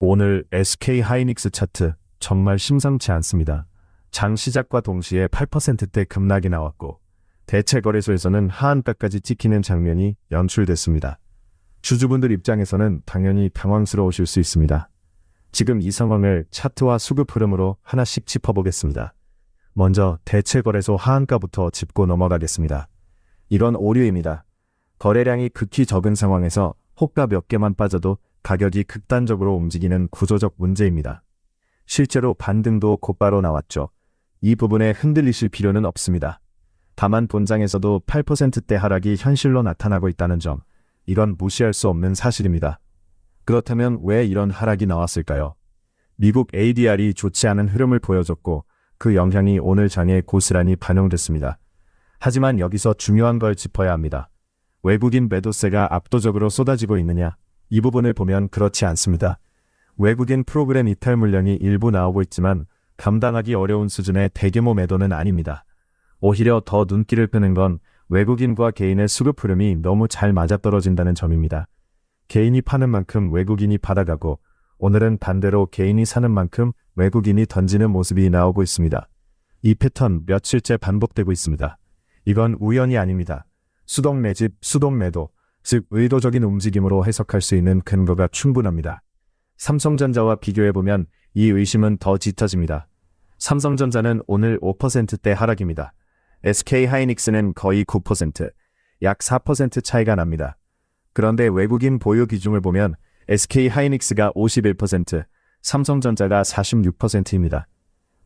오늘 SK 하이닉스 차트 정말 심상치 않습니다. 장 시작과 동시에 8%대 급락이 나왔고 대체 거래소에서는 하한가까지 찍히는 장면이 연출됐습니다. 주주분들 입장에서는 당연히 당황스러우실 수 있습니다. 지금 이 상황을 차트와 수급 흐름으로 하나씩 짚어보겠습니다. 먼저 대체 거래소 하한가부터 짚고 넘어가겠습니다. 이건 오류입니다. 거래량이 극히 적은 상황에서 호가 몇 개만 빠져도 가격이 극단적으로 움직이는 구조적 문제입니다. 실제로 반등도 곧바로 나왔죠. 이 부분에 흔들리실 필요는 없습니다. 다만 본장에서도 8%대 하락이 현실로 나타나고 있다는 점, 이건 무시할 수 없는 사실입니다. 그렇다면 왜 이런 하락이 나왔을까요? 미국 ADR이 좋지 않은 흐름을 보여줬고 그 영향이 오늘 장에 고스란히 반영됐습니다. 하지만 여기서 중요한 걸 짚어야 합니다. 외국인 매도세가 압도적으로 쏟아지고 있느냐? 이 부분을 보면 그렇지 않습니다. 외국인 프로그램 이탈 물량이 일부 나오고 있지만 감당하기 어려운 수준의 대규모 매도는 아닙니다. 오히려 더 눈길을 끄는 건 외국인과 개인의 수급 흐름이 너무 잘 맞아떨어진다는 점입니다. 개인이 파는 만큼 외국인이 받아가고 오늘은 반대로 개인이 사는 만큼 외국인이 던지는 모습이 나오고 있습니다. 이 패턴 며칠째 반복되고 있습니다. 이건 우연이 아닙니다. 수동 매집, 수동 매도, 즉 의도적인 움직임으로 해석할 수 있는 근거가 충분합니다. 삼성전자와 비교해보면 이 의심은 더 짙어집니다. 삼성전자는 오늘 5%대 하락입니다. SK 하이닉스는 거의 9%, 약 4% 차이가 납니다. 그런데 외국인 보유 비중을 보면 SK 하이닉스가 51%, 삼성전자가 46%입니다.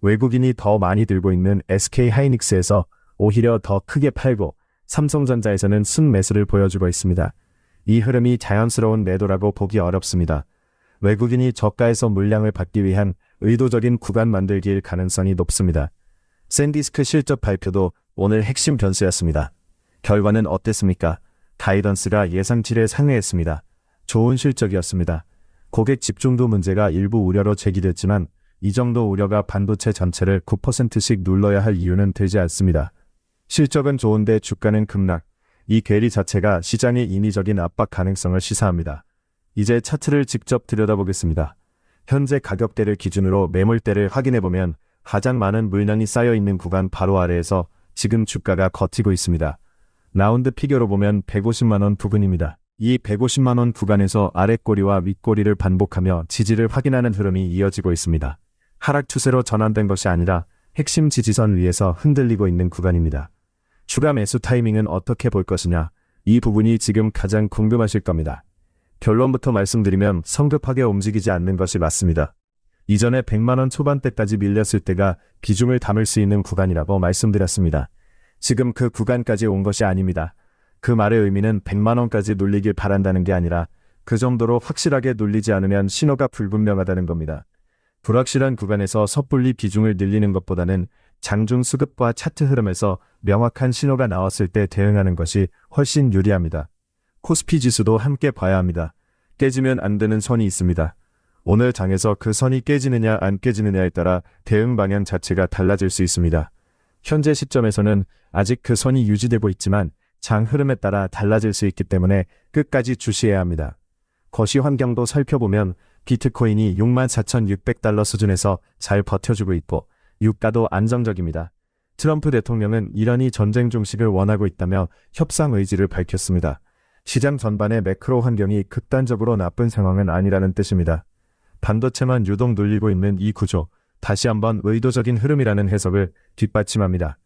외국인이 더 많이 들고 있는 SK 하이닉스에서 오히려 더 크게 팔고 삼성전자에서는 순매수를 보여주고 있습니다. 이 흐름이 자연스러운 매도라고 보기 어렵습니다. 외국인이 저가에서 물량을 받기 위한 의도적인 구간 만들기일 가능성이 높습니다. 샌디스크 실적 발표도 오늘 핵심 변수였습니다. 결과는 어땠습니까? 가이던스가 예상치를 상회했습니다. 좋은 실적이었습니다. 고객 집중도 문제가 일부 우려로 제기됐지만 이 정도 우려가 반도체 전체를 9%씩 눌러야 할 이유는 되지 않습니다. 실적은 좋은데 주가는 급락, 이 괴리 자체가 시장의 인위적인 압박 가능성을 시사합니다. 이제 차트를 직접 들여다보겠습니다. 현재 가격대를 기준으로 매물대를 확인해보면 가장 많은 물량이 쌓여있는 구간 바로 아래에서 지금 주가가 걷히고 있습니다. 라운드 피겨로 보면 150만원 부근입니다. 이 150만원 구간에서 아랫꼬리와 윗꼬리를 반복하며 지지를 확인하는 흐름이 이어지고 있습니다. 하락 추세로 전환된 것이 아니라 핵심 지지선 위에서 흔들리고 있는 구간입니다. 추가 매수 타이밍은 어떻게 볼 것이냐? 이 부분이 지금 가장 궁금하실 겁니다. 결론부터 말씀드리면 성급하게 움직이지 않는 것이 맞습니다. 이전에 100만원 초반대까지 밀렸을 때가 비중을 담을 수 있는 구간이라고 말씀드렸습니다. 지금 그 구간까지 온 것이 아닙니다. 그 말의 의미는 100만원까지 눌리길 바란다는 게 아니라 그 정도로 확실하게 눌리지 않으면 신호가 불분명하다는 겁니다. 불확실한 구간에서 섣불리 비중을 늘리는 것보다는 장중 수급과 차트 흐름에서 명확한 신호가 나왔을 때 대응하는 것이 훨씬 유리합니다. 코스피 지수도 함께 봐야 합니다. 깨지면 안 되는 선이 있습니다. 오늘 장에서 그 선이 깨지느냐 안 깨지느냐에 따라 대응 방향 자체가 달라질 수 있습니다. 현재 시점에서는 아직 그 선이 유지되고 있지만 장 흐름에 따라 달라질 수 있기 때문에 끝까지 주시해야 합니다. 거시 환경도 살펴보면 비트코인이 64,600달러 수준에서 잘 버텨주고 있고 유가도 안정적입니다. 트럼프 대통령은 이란이 전쟁 종식을 원하고 있다며 협상 의지를 밝혔습니다. 시장 전반의 매크로 환경이 극단적으로 나쁜 상황은 아니라는 뜻입니다. 반도체만 유독 눌리고 있는 이 구조, 다시 한번 의도적인 흐름이라는 해석을 뒷받침합니다.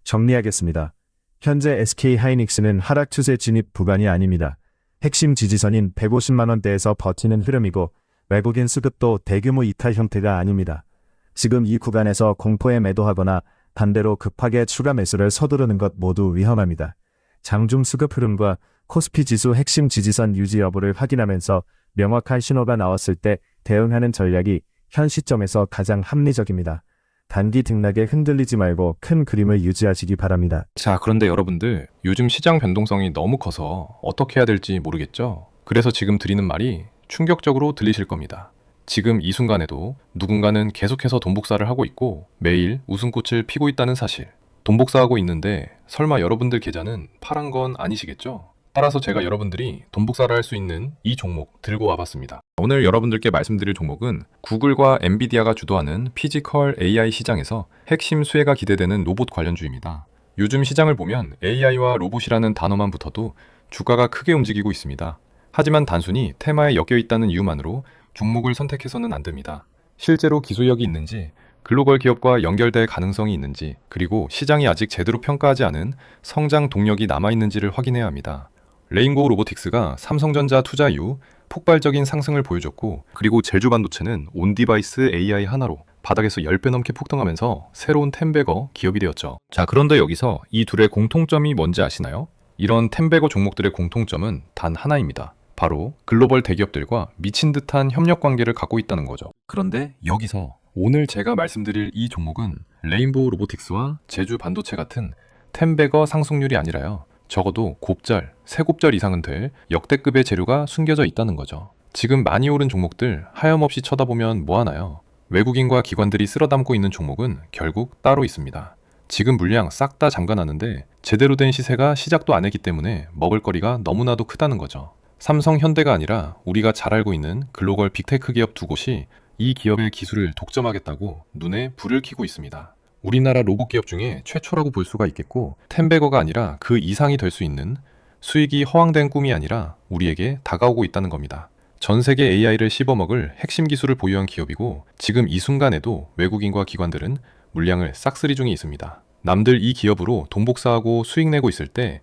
정리하겠습니다. 현재 SK 하이닉스는 하락 추세 진입 구간이 아닙니다. 핵심 지지선인 150만원대에서 버티는 흐름이고 외국인 수급도 대규모 이탈 형태가 아닙니다. 지금 이 구간에서 공포에 매도하거나 반대로 급하게 추가 매수를 서두르는 것 모두 위험합니다. 장중 수급 흐름과 코스피 지수 핵심 지지선 유지 여부를 확인하면서 명확한 신호가 나왔을 때 대응하는 전략이 현 시점에서 가장 합리적입니다. 단기 등락에 흔들리지 말고 큰 그림을 유지하시기 바랍니다. 자, 그런데 여러분들, 요즘 시장 변동성이 너무 커서 어떻게 해야 될지 모르겠죠? 그래서 지금 드리는 말이 충격적으로 들리실 겁니다. 지금 이 순간에도 누군가는 계속해서 돈복사를 하고 있고 매일 웃음꽃을 피고 있다는 사실. 돈복사하고 있는데 설마 여러분들 계좌는 파란 건 아니시겠죠? 따라서 제가 여러분들이 돈복사를 할 수 있는 이 종목 들고 와봤습니다. 오늘 여러분들께 말씀드릴 종목은 구글과 엔비디아가 주도하는 피지컬 AI 시장에서 핵심 수혜가 기대되는 로봇 관련주입니다. 요즘 시장을 보면 AI와 로봇이라는 단어만 붙어도 주가가 크게 움직이고 있습니다. 하지만 단순히 테마에 엮여 있다는 이유만으로 종목을 선택해서는 안 됩니다. 실제로 기술력이 있는지, 글로벌 기업과 연결될 가능성이 있는지, 그리고 시장이 아직 제대로 평가하지 않은 성장 동력이 남아있는지를 확인해야 합니다. 레인보우 로보틱스가 삼성전자 투자 이후 폭발적인 상승을 보여줬고, 그리고 제주반도체는 온디바이스 AI 하나로 바닥에서 10배 넘게 폭등하면서 새로운 텐베거 기업이 되었죠. 자, 그런데 여기서 이 둘의 공통점이 뭔지 아시나요? 이런 텐베거 종목들의 공통점은 단 하나입니다. 바로 글로벌 대기업들과 미친 듯한 협력 관계를 갖고 있다는 거죠. 그런데 여기서 오늘 제가 말씀드릴 이 종목은 레인보우 로보틱스와 제주 반도체 같은 텐베거 상승률이 아니라요. 적어도 곱절, 세 곱절 이상은 될 역대급의 재료가 숨겨져 있다는 거죠. 지금 많이 오른 종목들 하염없이 쳐다보면 뭐하나요? 외국인과 기관들이 쓸어담고 있는 종목은 결국 따로 있습니다. 지금 물량 싹 다 잠가놨는데 제대로 된 시세가 시작도 안 했기 때문에 먹을거리가 너무나도 크다는 거죠. 삼성, 현대가 아니라 우리가 잘 알고 있는 글로벌 빅테크 기업 두 곳이 이 기업의 기술을 독점하겠다고 눈에 불을 켜고 있습니다. 우리나라 로봇 기업 중에 최초라고 볼 수가 있겠고, 텐베거가 아니라 그 이상이 될 수 있는 수익이 허황된 꿈이 아니라 우리에게 다가오고 있다는 겁니다. 전 세계 AI를 씹어먹을 핵심 기술을 보유한 기업이고, 지금 이 순간에도 외국인과 기관들은 물량을 싹쓸이 중에 있습니다. 남들 이 기업으로 돈 복사하고 수익 내고 있을 때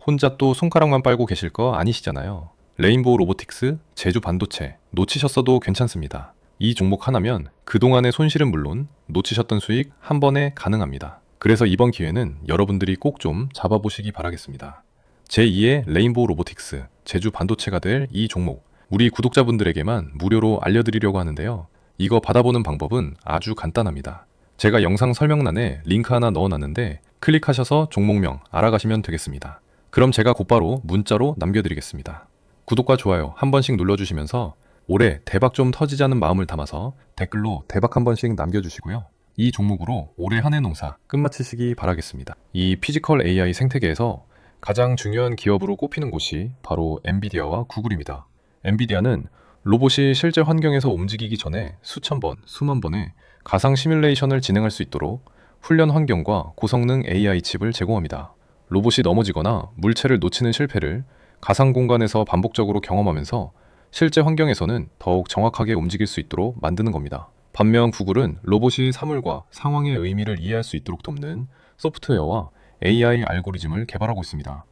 혼자 또 손가락만 빨고 계실 거 아니시잖아요. 레인보우 로보틱스, 제주 반도체 놓치셨어도 괜찮습니다. 이 종목 하나면 그동안의 손실은 물론 놓치셨던 수익 한 번에 가능합니다. 그래서 이번 기회는 여러분들이 꼭 좀 잡아보시기 바라겠습니다. 제2의 레인보우 로보틱스, 제주 반도체가 될 이 종목, 우리 구독자분들에게만 무료로 알려드리려고 하는데요. 이거 받아보는 방법은 아주 간단합니다. 제가 영상 설명란에 링크 하나 넣어놨는데 클릭하셔서 종목명 알아가시면 되겠습니다. 그럼 제가 곧바로 문자로 남겨드리겠습니다. 구독과 좋아요 한 번씩 눌러주시면서 올해 대박 좀 터지자는 마음을 담아서 댓글로 대박 한 번씩 남겨주시고요. 이 종목으로 올해 한 해 농사 끝마치시기 바라겠습니다. 이 피지컬 AI 생태계에서 가장 중요한 기업으로 꼽히는 곳이 바로 엔비디아와 구글입니다. 엔비디아는 로봇이 실제 환경에서 움직이기 전에 수천 번, 수만 번의 가상 시뮬레이션을 진행할 수 있도록 훈련 환경과 고성능 AI 칩을 제공합니다. 로봇이 넘어지거나 물체를 놓치는 실패를 가상 공간에서 반복적으로 경험하면서 실제 환경에서는 더욱 정확하게 움직일 수 있도록 만드는 겁니다. 반면 구글은 로봇이 사물과 상황의 의미를 이해할 수 있도록 돕는 소프트웨어와 AI 알고리즘을 개발하고 있습니다.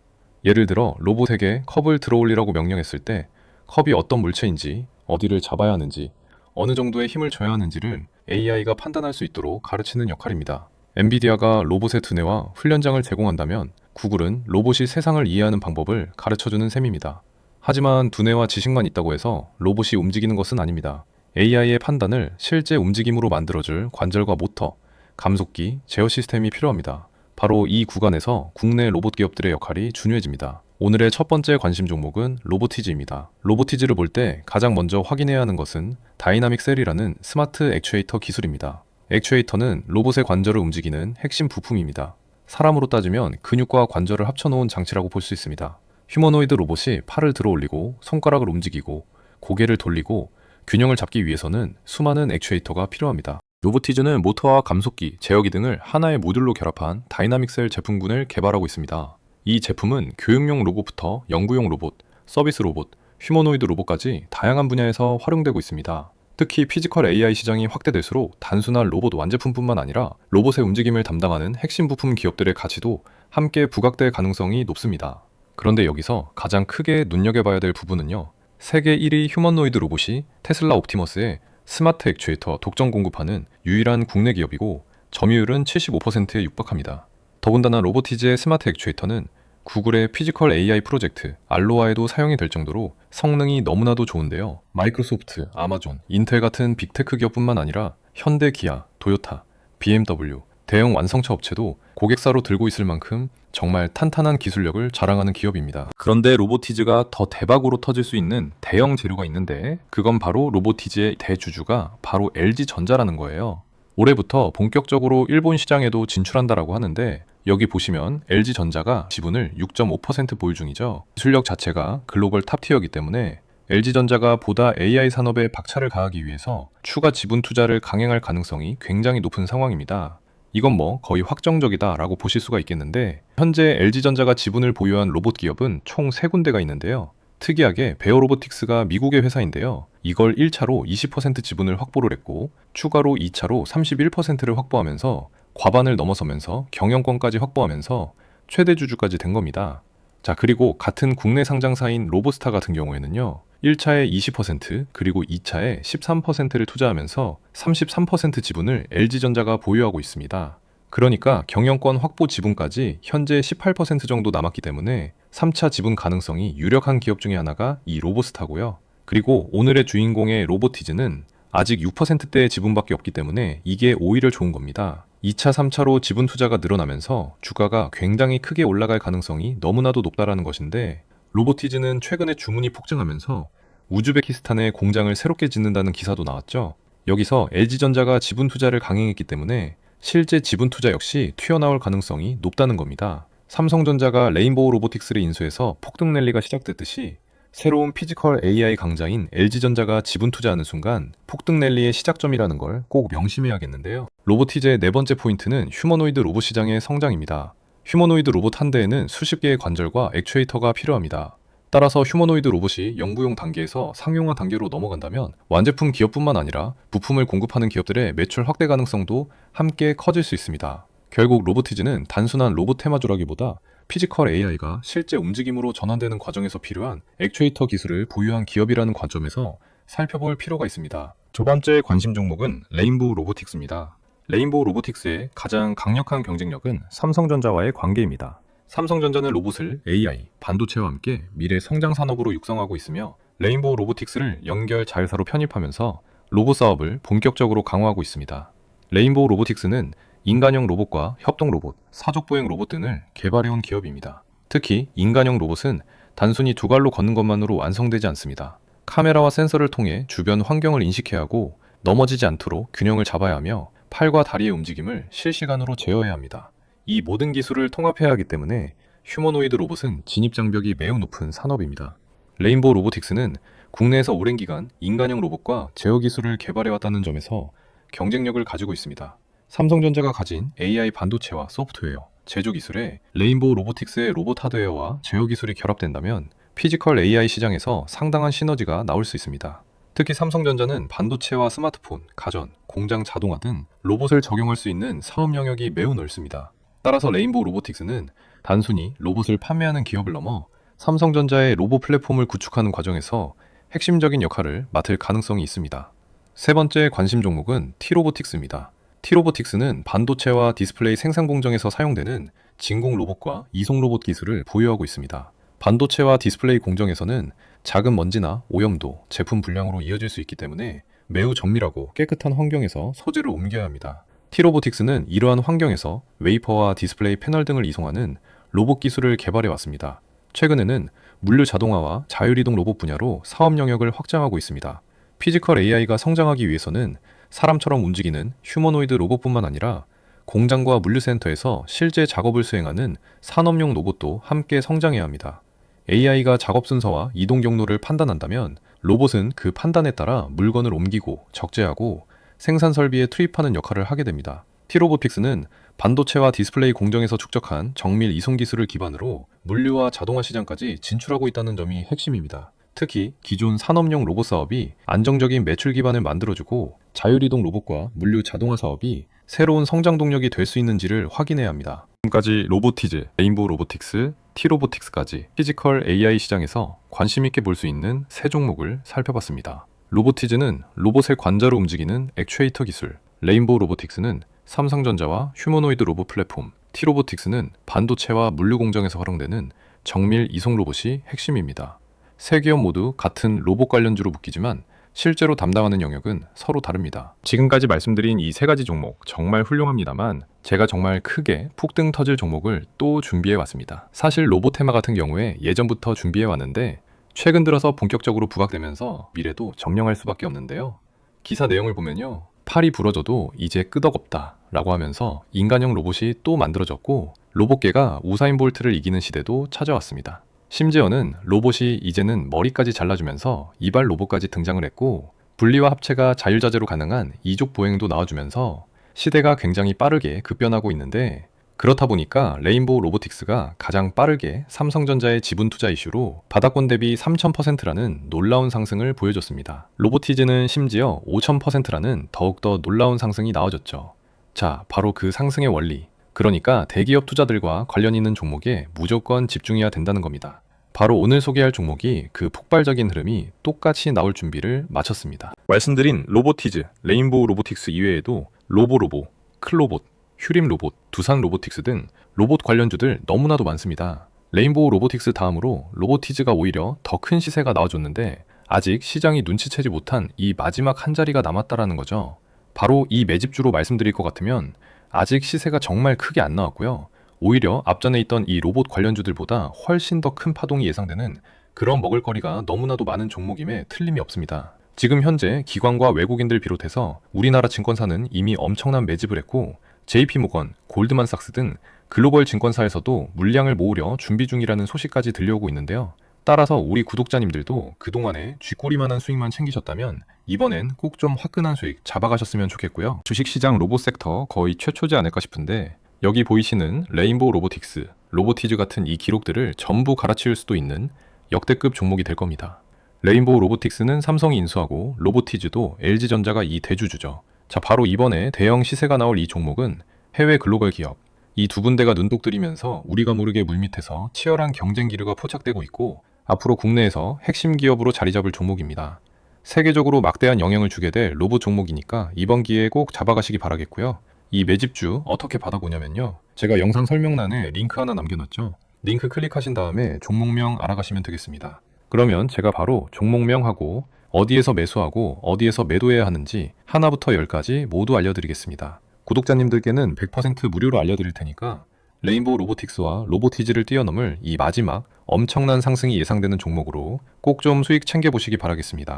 예를 들어 로봇에게 컵을 들어올리라고 명령했을 때 컵이 어떤 물체인지, 어디를 잡아야 하는지, 어느 정도의 힘을 줘야 하는지를 AI가 판단할 수 있도록 가르치는 역할입니다. 엔비디아가 로봇의 두뇌와 훈련장을 제공한다면 구글은 로봇이 세상을 이해하는 방법을 가르쳐주는 셈입니다. 하지만 두뇌와 지식만 있다고 해서 로봇이 움직이는 것은 아닙니다. AI의 판단을 실제 움직임으로 만들어줄 관절과 모터, 감속기, 제어 시스템이 필요합니다. 바로 이 구간에서 국내 로봇 기업들의 역할이 중요해집니다. 오늘의 첫 번째 관심 종목은 로보티즈입니다. 로보티즈를 볼 때 가장 먼저 확인해야 하는 것은 다이나믹 셀이라는 스마트 액추에이터 기술입니다. 액추에이터는 로봇의 관절을 움직이는 핵심 부품입니다. 사람으로 따지면 근육과 관절을 합쳐놓은 장치라고 볼 수 있습니다. 휴머노이드 로봇이 팔을 들어 올리고 손가락을 움직이고 고개를 돌리고 균형을 잡기 위해서는 수많은 액추에이터가 필요합니다. 로보티즈는 모터와 감속기, 제어기 등을 하나의 모듈로 결합한 다이나믹 셀 제품군을 개발하고 있습니다. 이 제품은 교육용 로봇부터 연구용 로봇, 서비스 로봇, 휴머노이드 로봇까지 다양한 분야에서 활용되고 있습니다. 특히 피지컬 AI 시장이 확대될수록 단순한 로봇 완제품뿐만 아니라 로봇의 움직임을 담당하는 핵심 부품 기업들의 가치도 함께 부각될 가능성이 높습니다. 그런데 여기서 가장 크게 눈여겨봐야 될 부분은요. 세계 1위 휴머노이드 로봇이 테슬라 옵티머스의 스마트 액추에이터 독점 공급하는 유일한 국내 기업이고 점유율은 75%에 육박합니다. 더군다나 로보티즈의 스마트 액추에이터는 구글의 피지컬 AI 프로젝트 알로아에도 사용이 될 정도로 성능이 너무나도 좋은데요. 마이크로소프트, 아마존, 인텔 같은 빅테크 기업뿐만 아니라 현대, 기아, 도요타, BMW, 대형 완성차 업체도 고객사로 들고 있을 만큼 정말 탄탄한 기술력을 자랑하는 기업입니다. 그런데 로보티즈가 더 대박으로 터질 수 있는 대형 재료가 있는데 그건 바로 로보티즈의 대주주가 바로 LG전자라는 거예요. 올해부터 본격적으로 일본 시장에도 진출한다라고 하는데 여기 보시면 LG전자가 지분을 6.5% 보유 중이죠. 기술력 자체가 글로벌 탑티어이기 때문에 LG전자가 보다 AI 산업에 박차를 가하기 위해서 추가 지분 투자를 강행할 가능성이 굉장히 높은 상황입니다. 이건 뭐 거의 확정적이다라고 보실 수가 있겠는데, 현재 LG전자가 지분을 보유한 로봇 기업은 총 3군데가 있는데요. 특이하게 베어로보틱스가 미국의 회사인데요. 이걸 1차로 20% 지분을 확보를 했고, 추가로 2차로 31%를 확보하면서 과반을 넘어서면서 경영권까지 확보하면서 최대 주주까지 된 겁니다. 자, 그리고 같은 국내 상장사인 로보스타 같은 경우에는요, 1차에 20% 그리고 2차에 13%를 투자하면서 33% 지분을 LG전자가 보유하고 있습니다. 그러니까 경영권 확보 지분까지 현재 18% 정도 남았기 때문에 3차 지분 가능성이 유력한 기업 중에 하나가 이 로보스타고요. 그리고 오늘의 주인공의 로보티즈는 아직 6%대의 지분밖에 없기 때문에 이게 오히려 좋은 겁니다. 2차, 3차로 지분 투자가 늘어나면서 주가가 굉장히 크게 올라갈 가능성이 너무나도 높다라는 것인데, 로보티즈는 최근에 주문이 폭증하면서 우즈베키스탄에 공장을 새롭게 짓는다는 기사도 나왔죠. 여기서 LG전자가 지분 투자를 강행했기 때문에 실제 지분 투자 역시 튀어나올 가능성이 높다는 겁니다. 삼성전자가 레인보우 로보틱스를 인수해서 폭등 랠리가 시작됐듯이 새로운 피지컬 AI 강자인 LG전자가 지분 투자하는 순간 폭등 랠리의 시작점이라는 걸 꼭 명심해야겠는데요. 로보티즈의 네 번째 포인트는 휴머노이드 로봇 시장의 성장입니다. 휴머노이드 로봇 한 대에는 수십 개의 관절과 액추에이터가 필요합니다. 따라서 휴머노이드 로봇이 영부용 단계에서 상용화 단계로 넘어간다면 완제품 기업뿐만 아니라 부품을 공급하는 기업들의 매출 확대 가능성도 함께 커질 수 있습니다. 결국 로보티즈는 단순한 로봇 테마주라기보다 피지컬 AI가 실제 움직임으로 전환되는 과정에서 필요한 액추에이터 기술을 보유한 기업이라는 관점에서 살펴볼 필요가 있습니다. 두 번째 관심 종목은 레인보우 로보틱스입니다. 레인보우 로보틱스의 가장 강력한 경쟁력은 삼성전자와의 관계입니다. 삼성전자는 로봇을 AI, 반도체와 함께 미래 성장 산업으로 육성하고 있으며, 레인보우 로보틱스를 연결 자회사로 편입하면서 로봇 사업을 본격적으로 강화하고 있습니다. 레인보우 로보틱스는 인간형 로봇과 협동 로봇, 사족 보행 로봇 등을 개발해온 기업입니다. 특히 인간형 로봇은 단순히 두 발로 걷는 것만으로 완성되지 않습니다. 카메라와 센서를 통해 주변 환경을 인식해야 하고 넘어지지 않도록 균형을 잡아야 하며 팔과 다리의 움직임을 실시간으로 제어해야 합니다. 이 모든 기술을 통합해야 하기 때문에 휴머노이드 로봇은 진입장벽이 매우 높은 산업입니다. 레인보우 로보틱스는 국내에서 오랜 기간 인간형 로봇과 제어 기술을 개발해왔다는 점에서 경쟁력을 가지고 있습니다. 삼성전자가 가진 AI 반도체와 소프트웨어, 제조 기술에 레인보우 로보틱스의 로봇 하드웨어와 제어 기술이 결합된다면 피지컬 AI 시장에서 상당한 시너지가 나올 수 있습니다. 특히 삼성전자는 반도체와 스마트폰, 가전, 공장 자동화 등 로봇을 적용할 수 있는 사업 영역이 매우 넓습니다. 따라서 레인보우 로보틱스는 단순히 로봇을 판매하는 기업을 넘어 삼성전자의 로봇 플랫폼을 구축하는 과정에서 핵심적인 역할을 맡을 가능성이 있습니다. 세 번째 관심 종목은 T로보틱스입니다. T로보틱스는 반도체와 디스플레이 생산 공정에서 사용되는 진공 로봇과 이송 로봇 기술을 보유하고 있습니다. 반도체와 디스플레이 공정에서는 작은 먼지나 오염도 제품 불량으로 이어질 수 있기 때문에 매우 정밀하고 깨끗한 환경에서 소재를 옮겨야 합니다. T로보틱스는 이러한 환경에서 웨이퍼와 디스플레이 패널 등을 이송하는 로봇 기술을 개발해 왔습니다. 최근에는 물류 자동화와 자율이동 로봇 분야로 사업 영역을 확장하고 있습니다. 피지컬 AI가 성장하기 위해서는 사람처럼 움직이는 휴머노이드 로봇뿐만 아니라 공장과 물류센터에서 실제 작업을 수행하는 산업용 로봇도 함께 성장해야 합니다. AI가 작업 순서와 이동 경로를 판단한다면 로봇은 그 판단에 따라 물건을 옮기고 적재하고 생산 설비에 투입하는 역할을 하게 됩니다. T로보틱스는 반도체와 디스플레이 공정에서 축적한 정밀 이송 기술을 기반으로 물류와 자동화 시장까지 진출하고 있다는 점이 핵심입니다. 특히 기존 산업용 로봇 사업이 안정적인 매출 기반을 만들어주고 자율이동 로봇과 물류 자동화 사업이 새로운 성장 동력이 될 수 있는지를 확인해야 합니다. 지금까지 로보티즈, 레인보우 로보틱스, T로보틱스까지 피지컬 AI 시장에서 관심 있게 볼 수 있는 세 종목을 살펴봤습니다. 로보티즈는 로봇의 관자로 움직이는 액추에이터 기술, 레인보우 로보틱스는 삼성전자와 휴머노이드 로봇 플랫폼, T로보틱스는 반도체와 물류 공정에서 활용되는 정밀 이송 로봇이 핵심입니다. 세 기업 모두 같은 로봇 관련주로 묶이지만 실제로 담당하는 영역은 서로 다릅니다. 지금까지 말씀드린 이 세 가지 종목 정말 훌륭합니다만 제가 정말 크게 폭등 터질 종목을 또 준비해 왔습니다. 사실 로봇 테마 같은 경우에 예전부터 준비해 왔는데 최근 들어서 본격적으로 부각되면서 미래도 점령할 수밖에 없는데요. 기사 내용을 보면요, 팔이 부러져도 이제 끄덕없다 라고 하면서 인간형 로봇이 또 만들어졌고 로봇계가 우사인 볼트를 이기는 시대도 찾아왔습니다. 심지어는 로봇이 이제는 머리까지 잘라주면서 이발 로봇까지 등장을 했고 분리와 합체가 자율자재로 가능한 이족 보행도 나와주면서 시대가 굉장히 빠르게 급변하고 있는데 그렇다 보니까 레인보우 로보틱스가 가장 빠르게 삼성전자의 지분 투자 이슈로 바닥권 대비 3000%라는 놀라운 상승을 보여줬습니다. 로보티즈는 심지어 5000%라는 더욱더 놀라운 상승이 나와줬죠. 자, 바로 그 상승의 원리. 그러니까 대기업 투자들과 관련 있는 종목에 무조건 집중해야 된다는 겁니다. 바로 오늘 소개할 종목이 그 폭발적인 흐름이 똑같이 나올 준비를 마쳤습니다. 말씀드린 로보티즈, 레인보우 로보틱스 이외에도 로보로보, 클로봇, 휴림 로봇, 두산 로보틱스 등 로봇 관련주들 너무나도 많습니다. 레인보우 로보틱스 다음으로 로보티즈가 오히려 더 큰 시세가 나와줬는데 아직 시장이 눈치채지 못한 이 마지막 한 자리가 남았다라는 거죠. 바로 이 매집주로 말씀드릴 것 같으면 아직 시세가 정말 크게 안 나왔고요. 오히려 앞전에 있던 이 로봇 관련주들보다 훨씬 더 큰 파동이 예상되는 그런 먹을거리가 너무나도 많은 종목임에 틀림이 없습니다. 지금 현재 기관과 외국인들 비롯해서 우리나라 증권사는 이미 엄청난 매집을 했고 JP모건, 골드만삭스 등 글로벌 증권사에서도 물량을 모으려 준비 중이라는 소식까지 들려오고 있는데요. 따라서 우리 구독자님들도 그동안에 쥐꼬리만한 수익만 챙기셨다면 이번엔 꼭 좀 화끈한 수익 잡아가셨으면 좋겠고요. 주식시장 로봇 섹터 거의 최초지 않을까 싶은데 여기 보이시는 레인보우 로보틱스, 로보티즈 같은 이 기록들을 전부 갈아치울 수도 있는 역대급 종목이 될 겁니다. 레인보우 로보틱스는 삼성이 인수하고 로보티즈도 LG전자가 이 대주주죠. 자, 바로 이번에 대형 시세가 나올 이 종목은 해외 글로벌 기업, 이 두 군데가 눈독 들이면서 우리가 모르게 물밑에서 치열한 경쟁 기류가 포착되고 있고 앞으로 국내에서 핵심 기업으로 자리 잡을 종목입니다. 세계적으로 막대한 영향을 주게 될 로봇 종목이니까 이번 기회에 꼭 잡아가시기 바라겠고요. 이 매집주 어떻게 받아보냐면요. 제가 영상 설명란에 링크 하나 남겨놨죠. 링크 클릭하신 다음에 종목명 알아가시면 되겠습니다. 그러면 제가 바로 종목명하고 어디에서 매수하고 어디에서 매도해야 하는지 하나부터 10까지 모두 알려드리겠습니다. 구독자님들께는 100% 무료로 알려드릴 테니까 레인보우 로보틱스와 로보티즈를 뛰어넘을 이 마지막 엄청난 상승이 예상되는 종목으로 꼭 좀 수익 챙겨보시기 바라겠습니다.